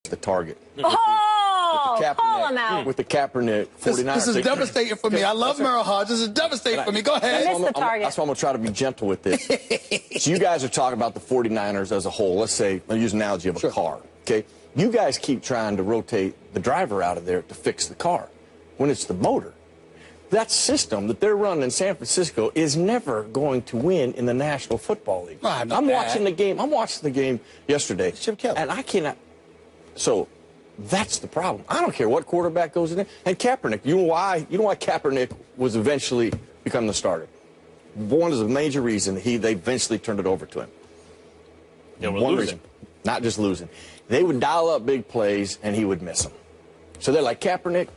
the target. With the Kaepernick 49ers. This is devastating for me. I love Merrill Hodge. This is devastating for me. Go ahead. That's why I'm going to try to be gentle with this. So you guys are talking about the 49ers as a whole. Let's say, I'll use an analogy of a car, okay? You guys keep trying to rotate the driver out of there to fix the car when it's the motor. That system that they're running in San Francisco is never going to win in the National Football League. I'm watching the game. I'm watching the game yesterday, and I cannot. So that's the problem. I don't care what quarterback goes in there. And Kaepernick, you know why Kaepernick was eventually become the starter? One is a major reason they eventually turned it over to him. Yeah, we're One losing. reason, not just losing. They would dial up big plays, and he would miss them. So they're like, Kaepernick,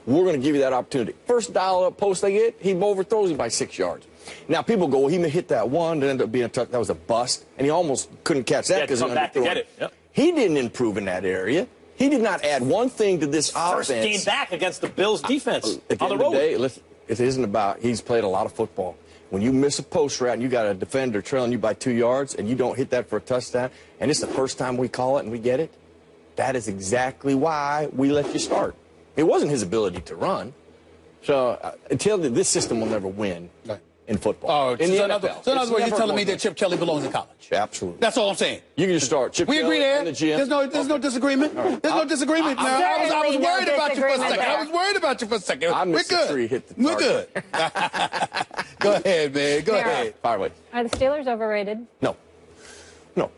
we're going to give you that opportunity. First dial-up post they get, he overthrows him by 6 yards. Now, people go, well, he hit that one, that ended up being a touchdown. That was a bust, and he almost couldn't catch that because he back to get it. Yep. He didn't improve in that area. He did not add one thing to this offense. First game back against the Bills' defense At the on the end of road. the day, it isn't about, he's played a lot of football. When you miss a post route and you got a defender trailing you by 2 yards and you don't hit that for a touchdown, and it's the first time we call it and we get it, that is exactly why we let you start. It wasn't his ability to run. So until this system will never win in football. In the NFL. So in other words, you're telling me that Chip Kelly belongs in college? Absolutely. That's all I'm saying. You can just start Chip We Kelly agree there. in the gym. There's no disagreement. There's no disagreement. Now, I was worried about you for a second. I was worried about you for a second. We're good. We're good. Go ahead, man. Go ahead. Fire away. Are the Steelers overrated? No. No.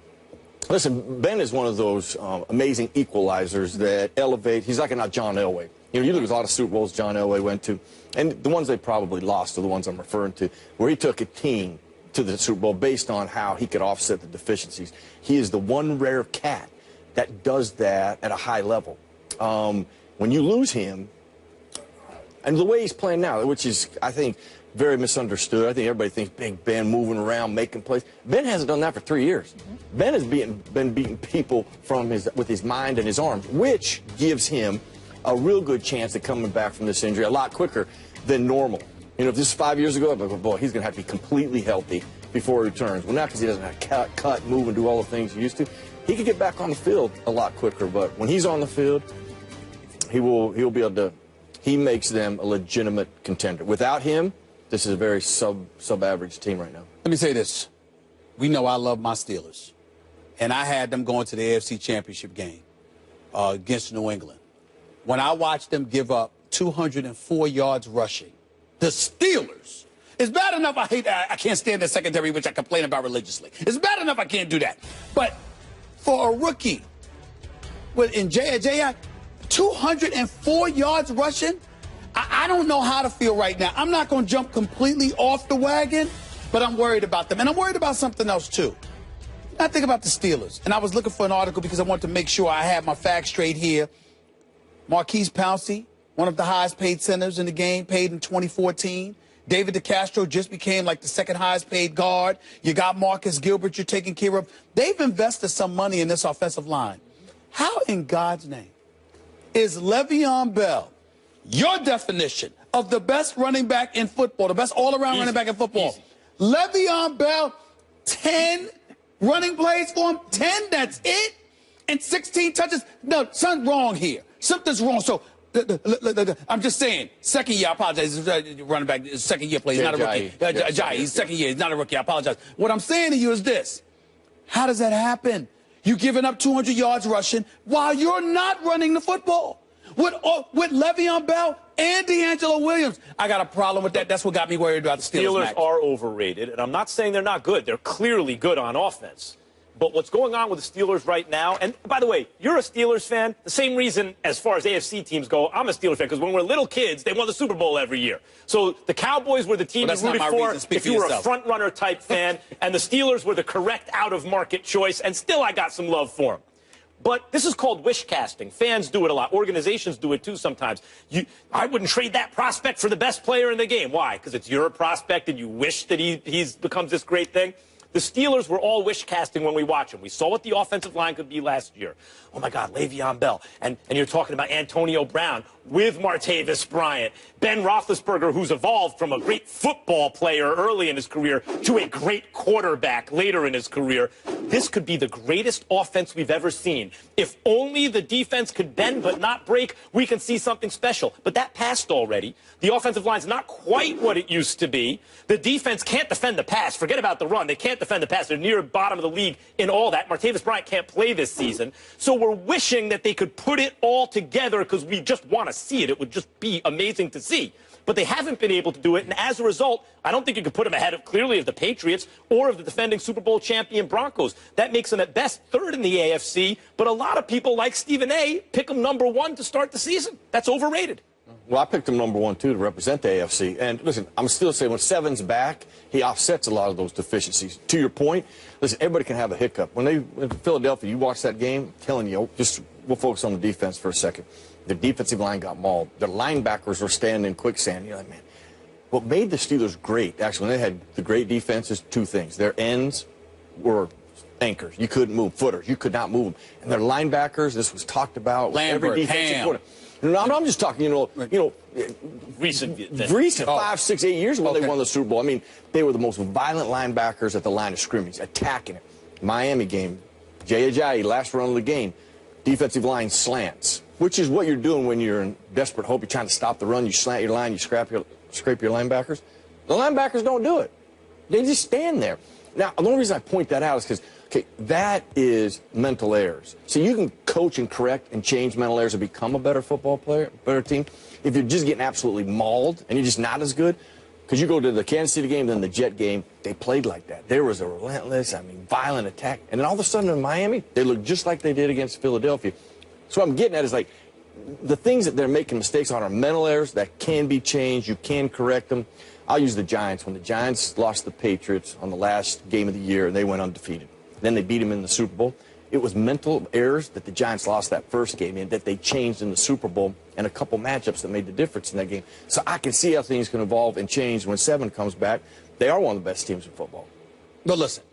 Listen, Ben is one of those amazing equalizers that elevate. He's like a John Elway. You know, you look at a lot of Super Bowls John Elway went to, and the ones they probably lost are the ones I'm referring to, where he took a team to the Super Bowl based on how he could offset the deficiencies. He is the one rare cat that does that at a high level. When you lose him, and the way he's playing now, which is, I think, very misunderstood. I think everybody thinks Big Ben moving around, making plays. Ben hasn't done that for 3 years. Ben has been beating people with his mind and his arms, which gives him a real good chance of coming back from this injury a lot quicker than normal. You know, if this is 5 years ago, I'd be like, boy, he's going to have to be completely healthy before he returns. Well, not because he doesn't have to cut, move, and do all the things he used to. He could get back on the field a lot quicker, but when he's on the field, he'll be able to. He makes them a legitimate contender. Without him, this is a very sub-average team right now. Let me say this. We know I love my Steelers, and I had them going to the AFC Championship game against New England. When I watched them give up 204 yards rushing, the Steelers, it's bad enough I can't stand the secondary, which I complain about religiously. It's bad enough I can't do that. But for a rookie in J.I., 204 yards rushing, I don't know how to feel right now. I'm not going to jump completely off the wagon, but I'm worried about them. And I'm worried about something else, too. I think about the Steelers, and I was looking for an article because I wanted to make sure I had my facts straight here. Marquise Pouncey, one of the highest paid centers in the game, paid in 2014. David DeCastro just became like the second highest paid guard. You got Marcus Gilbert you're taking care of. They've invested some money in this offensive line. How in God's name is Le'Veon Bell your definition of the best running back in football, the best all-around running back in football? Le'Veon Bell, 10 running plays for him, 10, that's it? And 16 touches? No, something's wrong here. Something's wrong. So, I'm just saying, second year, I apologize, running back, second year play, he's not a rookie. Jai, he's second year, he's not a rookie, I apologize. What I'm saying to you is this. How does that happen? You giving up 200 yards rushing while you're not running the football. With Le'Veon Bell and D'Angelo Williams. I got a problem with that. That's what got me worried about the Steelers. Steelers are overrated, and I'm not saying they're not good. They're clearly good on offense. But what's going on with the Steelers right now, and by the way, you're a Steelers fan, the same reason as far as AFC teams go, I'm a Steelers fan, because when we're little kids, they won the Super Bowl every year. So the Cowboys were the team you rooted for if you were a front-runner type fan, and the Steelers were the correct out-of-market choice, and still I got some love for them. But this is called wish casting. Fans do it a lot. Organizations do it too sometimes. I wouldn't trade that prospect for the best player in the game. Why? Because it's your prospect and you wish that he becomes this great thing. The Steelers were all wish casting when we watch them. We saw what the offensive line could be last year. Oh my God, Le'Veon Bell. And you're talking about Antonio Brown with Martavis Bryant. Ben Roethlisberger, who's evolved from a great football player early in his career to a great quarterback later in his career. This could be the greatest offense we've ever seen. If only the defense could bend but not break, we can see something special. But that passed already. The offensive line's not quite what it used to be. The defense can't defend the pass. Forget about the run. They can't defend the pass. They're near the bottom of the league in all that. Martavis Bryant can't play this season. So we're wishing that they could put it all together because we just want to see it. It would just be amazing to see. But they haven't been able to do it, and as a result, I don't think you could put them ahead of, clearly, of the Patriots or of the defending Super Bowl champion Broncos. That makes them, at best, third in the AFC, but a lot of people, like Stephen A., pick them #1 to start the season. That's overrated. Well, I picked him #1, too, to represent the AFC. And, listen, I'm still saying when Seven's back, he offsets a lot of those deficiencies. To your point, listen, everybody can have a hiccup. When they went to Philadelphia, you watch that game, I'm telling you, we'll focus on the defense for a second. The defensive line got mauled. Their linebackers were standing in quicksand. You're like, man, what made the Steelers great, actually, when they had the great defense, is two things. Their ends were anchors. You couldn't move. Footers. You could not move them. And their linebackers, this was talked about. Lambert, every defensive Ham. quarter. No, I'm just talking, Recent. 5, 6, 8 years ago, they won the Super Bowl. I mean, they were the most violent linebackers at the line of scrimmage, attacking it. Miami game, Jay Ajayi, last run of the game, defensive line slants, which is what you're doing when you're in desperate hope. You're trying to stop the run. You slant your line. You scrape your linebackers. The linebackers don't do it. They just stand there. Now, the only reason I point that out is because, okay, that is mental errors. So you can coach and correct and change mental errors and become a better football player, better team. If you're just getting absolutely mauled and you're just not as good, because you go to the Kansas City game, then the Jet game, they played like that. There was a relentless, violent attack. And then all of a sudden in Miami, they looked just like they did against Philadelphia. So what I'm getting at is, like, the things that they're making mistakes on are mental errors that can be changed. You can correct them. I'll use the Giants. When the Giants lost the Patriots on the last game of the year, and they went undefeated. Then they beat them in the Super Bowl. It was mental errors that the Giants lost that first game in that they changed in the Super Bowl, and a couple matchups that made the difference in that game. So I can see how things can evolve and change when Seven comes back. They are one of the best teams in football. But listen,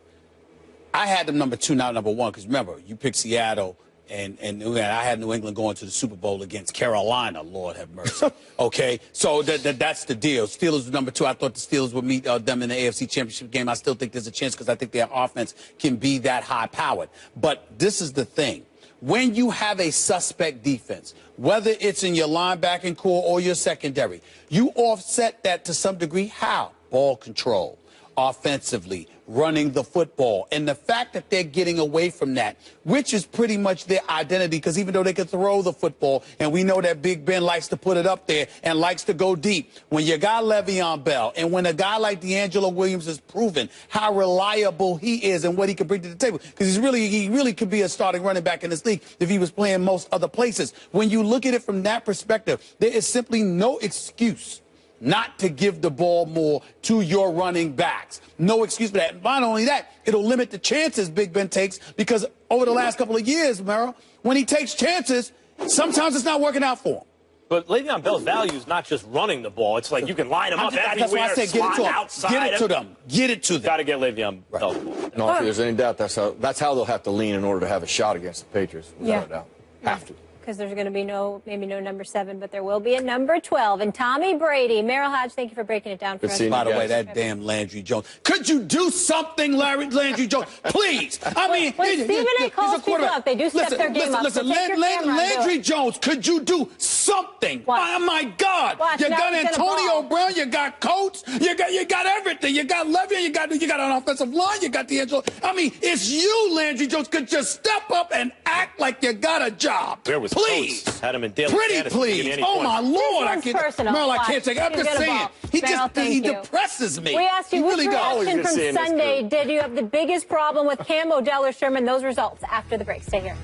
I had them #2, not #1, because remember, you picked Seattle, and I had New England going to the Super Bowl against Carolina. Lord have mercy. Okay, so that's the deal. Steelers were #2. I thought the Steelers would meet them in the AFC Championship game. I still think there's a chance because I think their offense can be that high-powered. But this is the thing. When you have a suspect defense, whether it's in your linebacking core or your secondary, you offset that to some degree. How? Ball control, offensively, running the football. And the fact that they're getting away from that, which is pretty much their identity, because even though they can throw the football, and we know that Big Ben likes to put it up there and likes to go deep, when you got Le'Veon Bell and when a guy like D'Angelo Williams has proven how reliable he is and what he can bring to the table, because he really could be a starting running back in this league if he was playing most other places. When you look at it from that perspective, there is simply no excuse not to give the ball more to your running backs. No excuse for that. And not only that, it'll limit the chances Big Ben takes, because over the last couple of years, Merrill, when he takes chances, sometimes it's not working out for him. But Le'Veon Bell's value is not just running the ball. It's like you can line him up everywhere, that's why I said get it to them. outside. Get it to them. Get it to them. Got to get Le'Veon Bell the ball. No, if there's any doubt, that's how they'll have to lean in order to have a shot against the Patriots, without a doubt. Have to. Because there's going to be maybe no #7, but there will be a #12. And Tommy Brady. Merrill Hodge, thank you for breaking it down for us. By the way, that damn Landry Jones. Could you do something, Landry Jones? Please. I mean, when Stephen A. calls people up, they do step their game up. Listen, Landry Jones, could you do something? Watch. Oh, my God. Watch, you now got he's gonna Antonio ball. Brown, you got Coates, you got everything. You got Le'Veon, you got an offensive line, you got D'Angelo. I mean, it's you, Landry Jones. Could you step up and act like you got a job? Where was please. Coates? Had him in daily Pretty fantasy please. at any Oh, point. my Lord. I This can't. one's personal. Merrill, I Watch. can't take it. I'm He's just gonna saying. ball. He Merrill, just thank you. depresses me. We asked you He which really does. reaction You're from saying this Sunday good. did you have the biggest problem with Cam, Odell, or Sherman? Those results after the break. Stay here.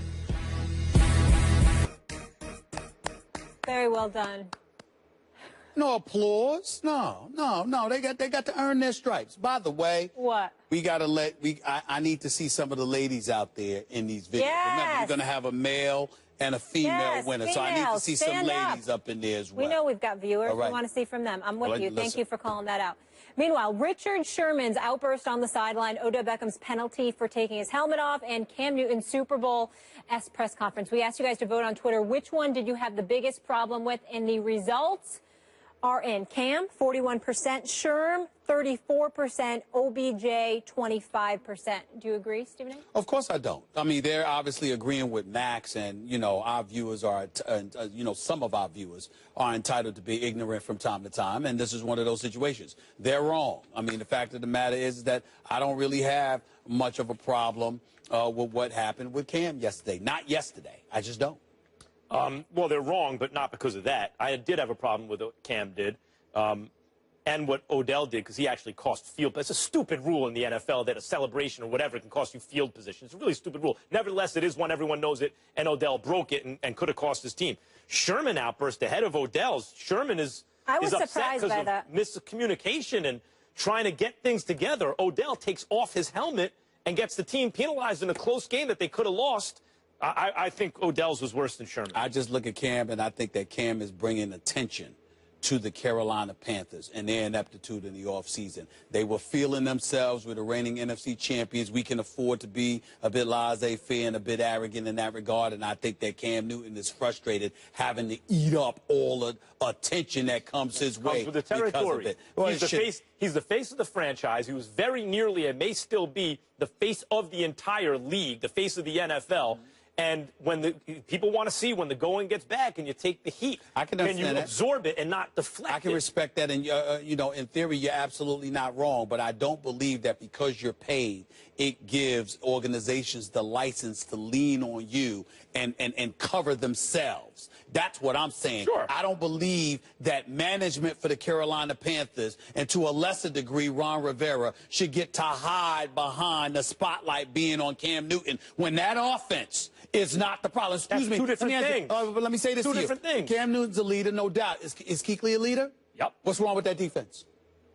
Very well done. No applause. No. They got to earn their stripes. By the way, What? we gotta I need to see some of the ladies out there in these videos. Yes. Remember, we're gonna have a male and a female winner. So I need to see some ladies up in there as well. We know we've got viewers. All right. We want to see from them. I'm with you. Listen. Thank you for calling that out. Meanwhile, Richard Sherman's outburst on the sideline, Odell Beckham's penalty for taking his helmet off, and Cam Newton's Super Bowl-esque press conference. We asked you guys to vote on Twitter. Which one did you have the biggest problem with? And the results are in. Cam, 41%, Sherm, 34%, OBJ, 25%. Do you agree, Stephen A? Of course I don't. I mean, they're obviously agreeing with Max, and, you know, our viewers are, some of our viewers are entitled to be ignorant from time to time, and this is one of those situations. They're wrong. I mean, the fact of the matter is that I don't really have much of a problem with what happened with Cam yesterday. Not yesterday. I just don't. Well, they're wrong, but not because of that. I did have a problem with what Cam did and what Odell did, because he actually cost field. It's a stupid rule in the NFL that a celebration or whatever can cost you field position. It's a really stupid rule. Nevertheless, it is one. Everyone knows it, and Odell broke it and could have cost his team. Sherman outburst ahead of Odell's. Sherman is upset because of miscommunication and trying to get things together. Odell takes off his helmet and gets the team penalized in a close game that they could have lost. I think Odell's was worse than Sherman. I just look at Cam, and I think that Cam is bringing attention to the Carolina Panthers and their ineptitude in the offseason. They were feeling themselves with the reigning NFC champions. We can afford to be a bit laissez-faire and a bit arrogant in that regard, and I think that Cam Newton is frustrated having to eat up all the attention that comes his way with the territory. Because of it. Well, he's the face of the franchise. He was very nearly and may still be the face of the entire league, the face of the NFL. And when the people want to see when the going gets back and you take the heat, can you absorb it and not deflect it? I can respect that, and in theory, you're absolutely not wrong. But I don't believe that because you're paid, it gives organizations the license to lean on you and cover themselves. That's what I'm saying. Sure. I don't believe that management for the Carolina Panthers, and to a lesser degree, Ron Rivera, should get to hide behind the spotlight being on Cam Newton when that offense is not the problem. Excuse me. Two different things. But let me say this to you. Two different things. Cam Newton's a leader, no doubt. Is Kuechly a leader? Yep. What's wrong with that defense?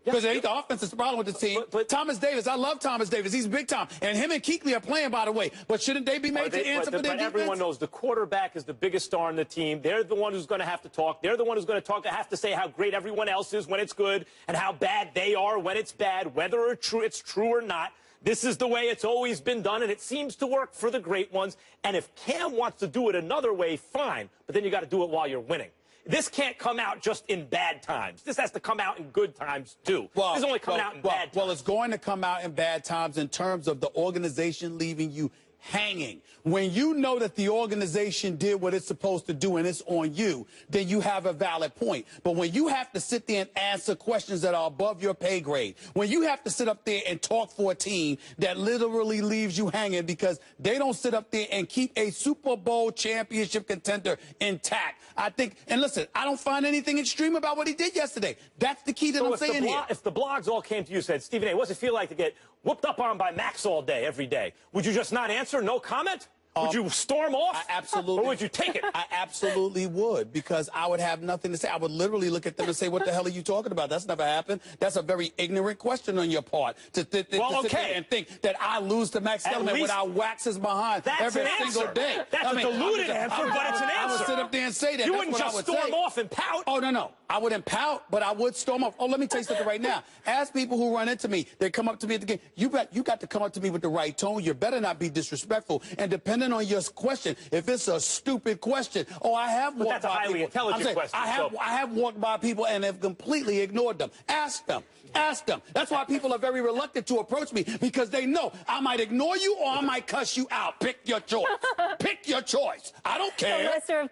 Because it ain't the offense that's the problem with the team. But Thomas Davis, I love Thomas Davis. He's big time. And him and Kuechly are playing, by the way. But shouldn't they be made to answer for their defense? Everyone knows the quarterback is the biggest star in the team. They're the one who's going to have to talk. They're the one who's going to have to say how great everyone else is when it's good and how bad they are when it's bad, whether it's true or not. This is the way it's always been done, and it seems to work for the great ones. And if Cam wants to do it another way, fine. But then you got to do it while you're winning. This can't come out just in bad times. This has to come out in good times, too. This is only coming out in bad times. Well, it's going to come out in bad times in terms of the organization leaving you hanging. When you know that the organization did what it's supposed to do and it's on you, then you have a valid point. But when you have to sit there and answer questions that are above your pay grade, when you have to sit up there and talk for a team that literally leaves you hanging because they don't sit up there and keep a Super Bowl championship contender intact, I think, and listen, I don't find anything extreme about what he did yesterday. That's the key that I'm saying here. If the blogs all came to you and said, Stephen A., what's it feel like to get whooped up on by Max all day, every day? Would you just not answer? No comment? Would you storm off? I absolutely. Or would you take it? I absolutely would, because I would have nothing to say. I would literally look at them and say, what the hell are you talking about? That's never happened. That's a very ignorant question on your part to sit there and think that I lose to Max Kellerman when I wax his behind every single day. That's a diluted answer, but it's an answer. I would sit up there and say that. You wouldn't just storm off and pout. Oh, no. I wouldn't pout, but I would storm off. Oh, let me tell you something right now. Ask people who run into me. They come up to me at the game. You got to come up to me with the right tone. You better not be disrespectful. And depending on your question, if it's a stupid question, I have walked by people. That's a highly intelligent question. I have walked by people and have completely ignored them. Ask them. Ask them. That's why people are very reluctant to approach me, because they know I might ignore you or I might cuss you out. Pick your choice. Pick your choice. I don't care.